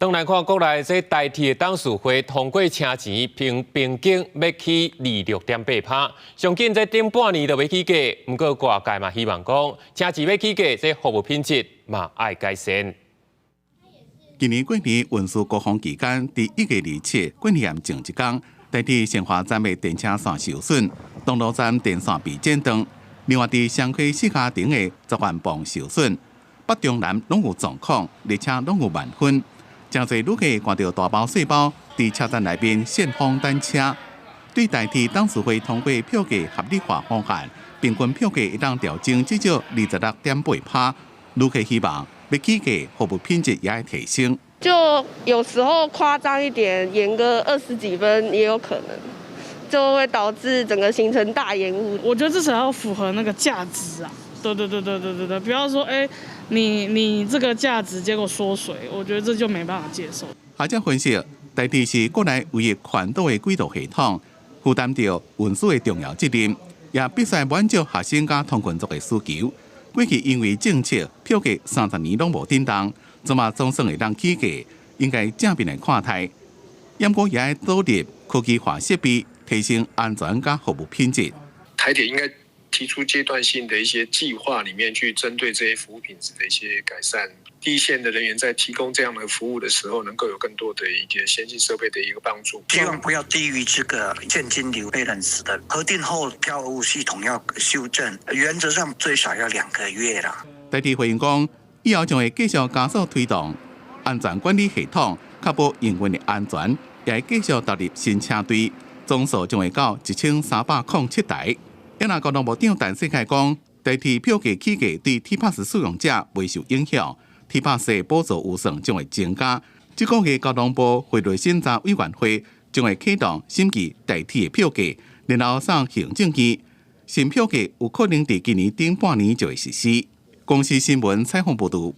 当来看国内这台铁的董事会通过车钱平均要起26.8%，上紧这顶半年就要起价，不过外界嘛希望讲车钱要起价，这服务品质嘛爱改善。今年过年运输高峰期间，伫1月27过年前一天，台铁新华站的电车线受损，东路站电线被剪断。另外，伫双溪四家庭的十万磅受损，北中南拢有状况，列车拢有慢分。真侪旅客看到大包细包伫车站内面旋风等车。对台铁董事会通过票价合理化方案，平均票价一当调整至少26.8%。旅客希望要起价，服务品质也要提升。就有时候夸张一点，延个20几分也有可能，就会导致整个行程大延误。我觉得至少要符合那个价值啊。对，不要说你这个价值结果缩水，我觉得这就没办法接受。学者分析，台铁是国内唯一环岛的轨道系统，负担着运输的重要责任，也必须满足学生甲通勤族的需求。过去因为政策票价30年拢无震动，怎么总算会当起价？应该正面来看待。不过也要导入科技化设备，提升安全甲服务品质。台铁应该提出阶段性的一些计划，里面去针对这些服务品质的一些改善。第一线的人员在提供这样的服务的时候，能够有更多的一些先进设备的一个帮助。希望不要低于这个现金流balance的核定后票务系统要修正，原则上最少要2个月啦。台铁回应讲，以后将会继续加速推动安全管理系统，确保营运的安全，也会继续投入新车队，总数将会到1307台。也那交通部长陈世凯讲，台铁票价起价对 T-Pass 使用者未受影响 ，T-Pass 的补助预算将会增加。这个月交通部汇率审查委员会将会启动审议台铁的票价，然后送行政院。新票价有可能在今年顶半年就会实施。公司新闻采访报道。